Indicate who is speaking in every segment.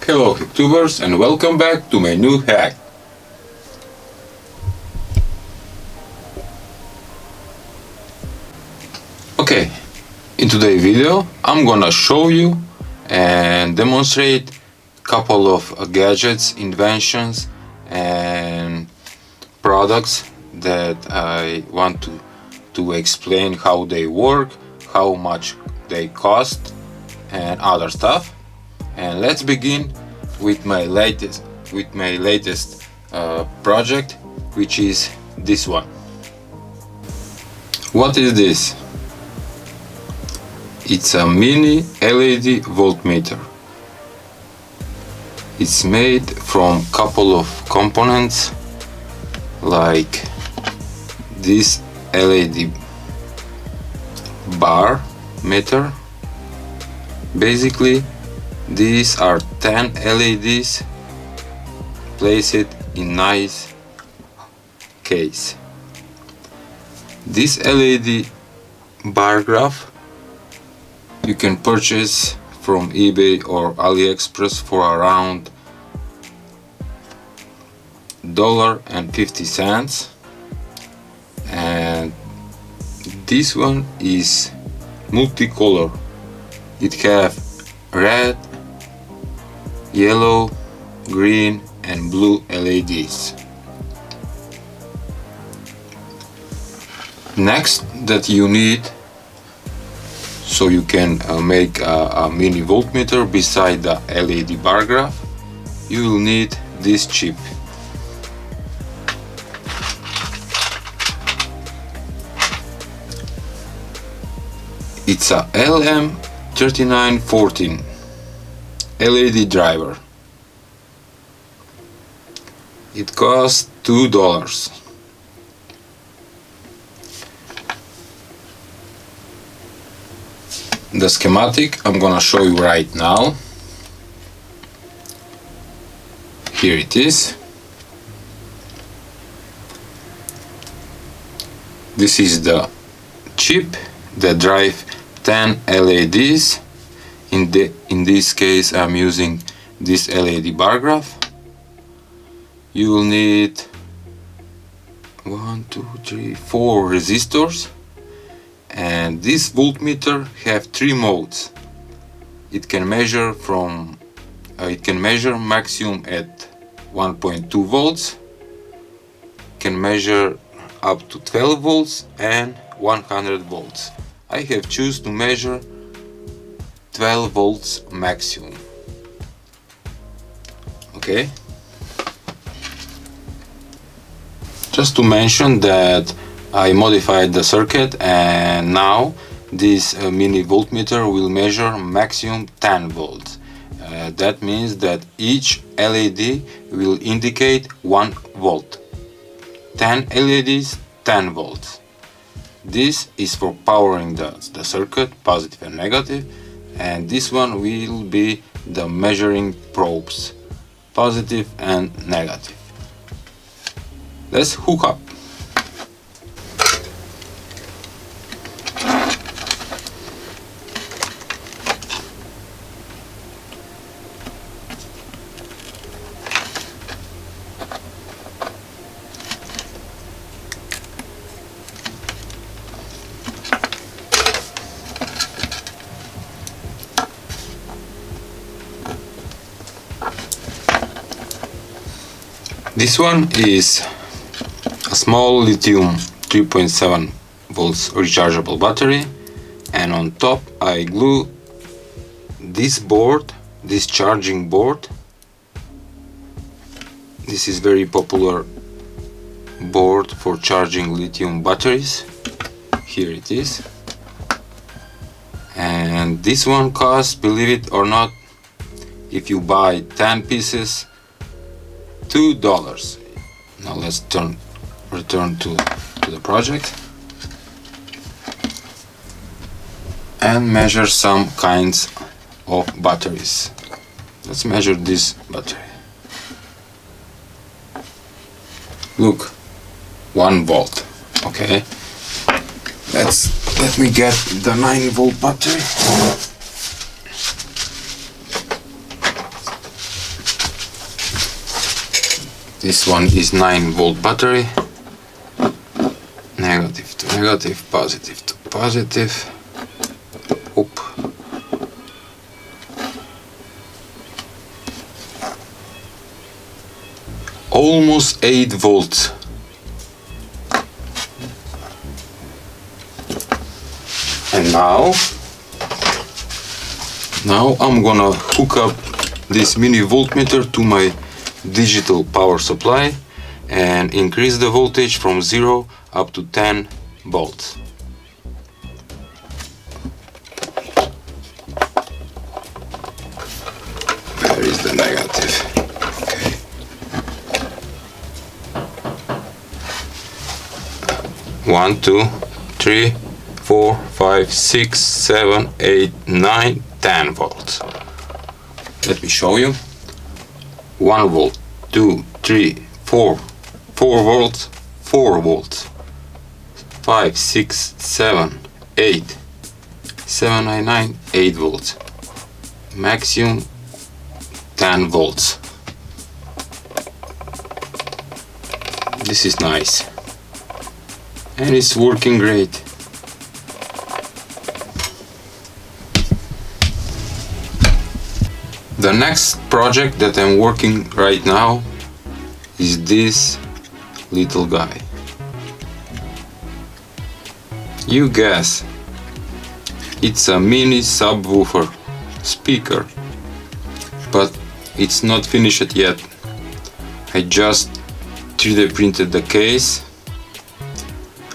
Speaker 1: Hello Hacktubers and welcome back to my new hack. Okay, in today's video I'm gonna show you and demonstrate couple of gadgets, inventions and products that I want to explain how they work, how much they cost and other stuff. And let's begin with my latest project, which is this one. What is this? It's a mini LED voltmeter. It's made from couple of components like this LED bar meter. Basically, these are 10 LEDs placed in nice case. This LED bar graph you can purchase from eBay or AliExpress for around $1.50, and this one is multicolor. It have red, yellow, green and blue LEDs. Next that you need, so you can make a mini voltmeter beside the LED bar graph, you will need this chip. It's a LM3914 LED driver. It costs $2. The schematic I'm gonna show you right now. Here it is. This is the chip that drive 10 LEDs. In this case I'm using this LED bar graph. You will need 4 resistors, and this voltmeter have 3 modes. It can measure maximum at 1.2 volts, can measure up to 12 volts and 100 volts. I have chosen to measure 12 volts maximum. Okay. Just to mention that I modified the circuit, and now this mini voltmeter will measure maximum 10 volts. That means that each LED will indicate 1 volt. 10 LEDs, 10 volts. This is for powering the circuit, positive and negative, and this one will be the measuring probes, positive and negative. Let's hook up. This one is a small lithium 3.7 volts rechargeable battery, and on top I glue this board, this charging board. This is very popular board for charging lithium batteries. Here it is. And this one costs, believe it or not, if you buy 10 pieces, $2. Now let's return to the project and measure some kinds of batteries. Let's measure this battery. Look, 1 volt. Okay, let me get the 9 volt battery. This one is 9-volt battery. Negative to negative, positive to positive. Oop. Almost 8 volts. And now I'm gonna hook up this mini voltmeter to my digital power supply and increase the voltage from 0 up to 10 volts. Where is the negative? Okay. One, 2, 3, 4, 5, 6, 7, 8, 9, 10 volts. Let me show you. 1 volt, 2, 3, 4, 4 volts, 4 volts, 5, 6, 7, 8, 7, 9, 8 volts, maximum 10 volts. This is nice and it's working great. The next project that I'm working right now is this little guy. You guess, it's a mini subwoofer speaker, but it's not finished yet. I just 3D printed the case.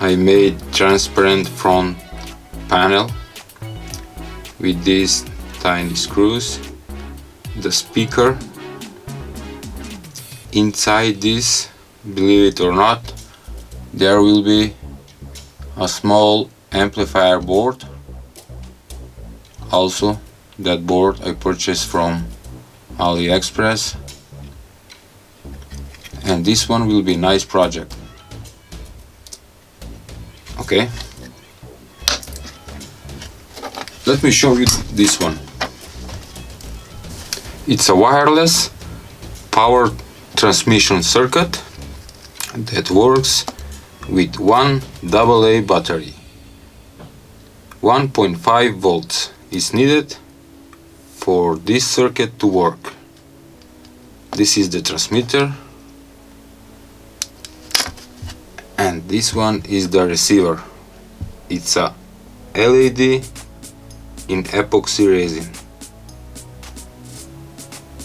Speaker 1: I made transparent front panel with these tiny screws. The speaker inside this, believe it or not, there will be a small amplifier board. Also, that board I purchased from AliExpress, and this one will be a nice project. Okay, let me show you this one. It's a wireless power transmission circuit that works with one AA battery. 1.5 volts is needed for this circuit to work. This is the transmitter, and this one is the receiver. It's a LED in epoxy resin.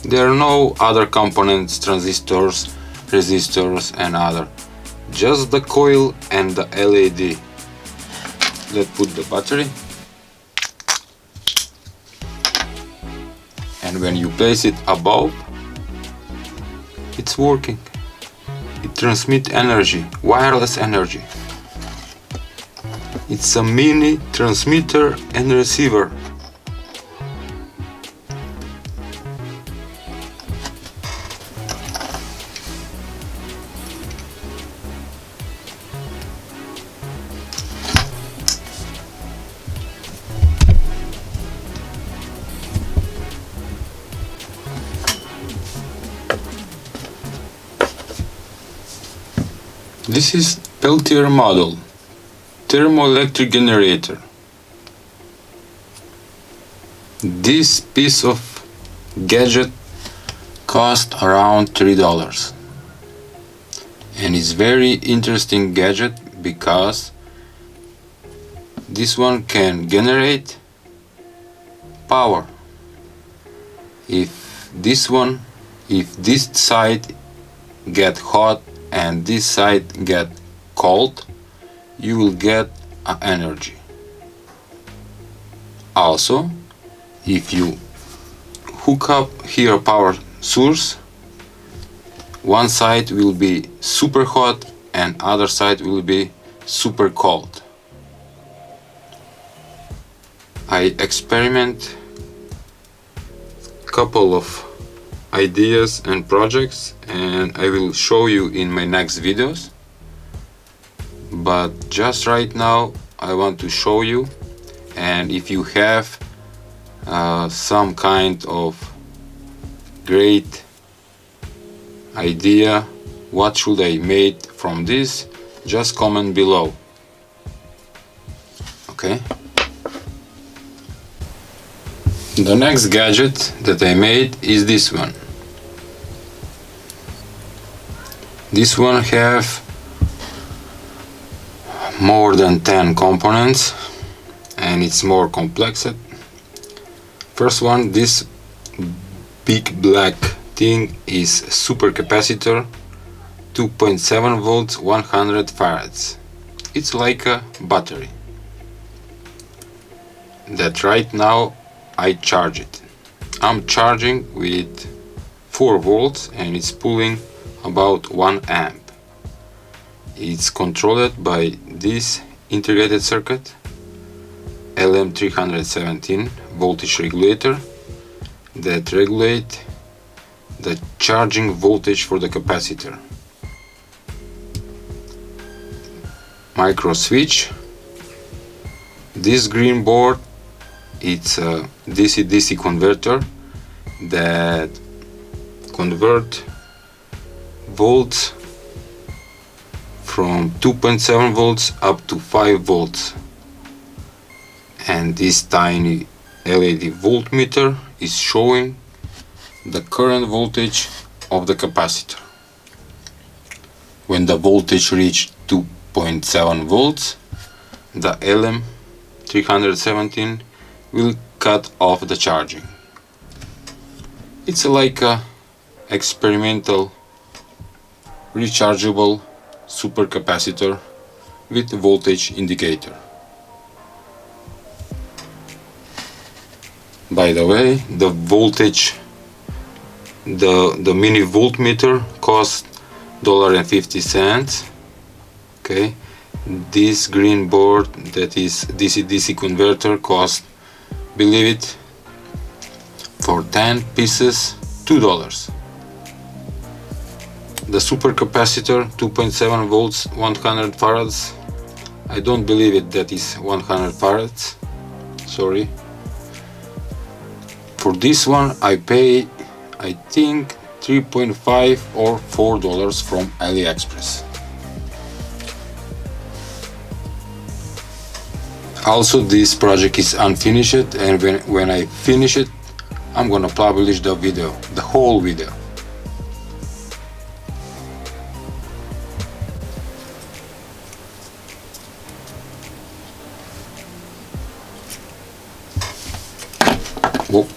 Speaker 1: There are no other components, transistors, resistors and other. Just the coil and the LED. Let's put the battery. And when you place it above, it's working. It transmits energy, wireless energy. It's a mini transmitter and receiver. This is Peltier model, Thermoelectric generator. This piece of gadget cost around $3, and it's very interesting gadget because this one can generate power. If this side get hot and this side get cold, you will get energy. Also, if you hook up here power source, one side will be super hot and other side will be super cold. I experiment couple of ideas and projects, and I will show you in my next videos, but just right now I want to show you. And if you have some kind of great idea what should I make from this? Just comment below. Okay. The next gadget that I made is this one. This one have more than 10 components and it's more complex. First one, this big black thing is super capacitor, 2.7 volts, 100 farads. It's like a battery that right now I charge it. I'm charging with 4 volts and it's pulling about 1 amp. It's controlled by this integrated circuit, LM317 voltage regulator, that regulate the charging voltage for the capacitor. Micro switch. This green board, it's a DC-DC converter that convert volts from 2.7 volts up to 5 volts. And this tiny LED voltmeter is showing the current voltage of the capacitor. When the voltage reaches 2.7 volts, the LM317 will cut off the charging. It's like a experimental rechargeable supercapacitor with voltage indicator. By the way, the voltage, the mini voltmeter costs $1.50. Okay, this green board that is DC-DC converter costs, believe it, for 10 pieces $2. The supercapacitor, 2.7 volts, 100 farads. I don't believe it that is 100 farads. Sorry. For this one I pay, I think, $3.5 or $4 from AliExpress. Also, this project is unfinished, and when I finish it, I'm gonna publish the video, the whole video. Whoop.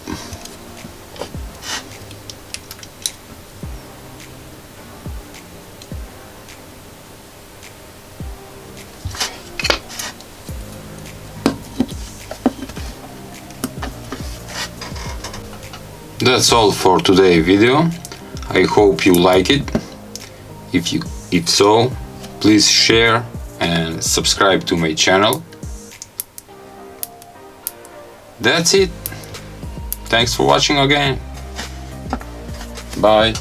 Speaker 1: That's all for today's video. I hope you like it. If so, please share and subscribe to my channel. That's it. Thanks for watching again. Bye.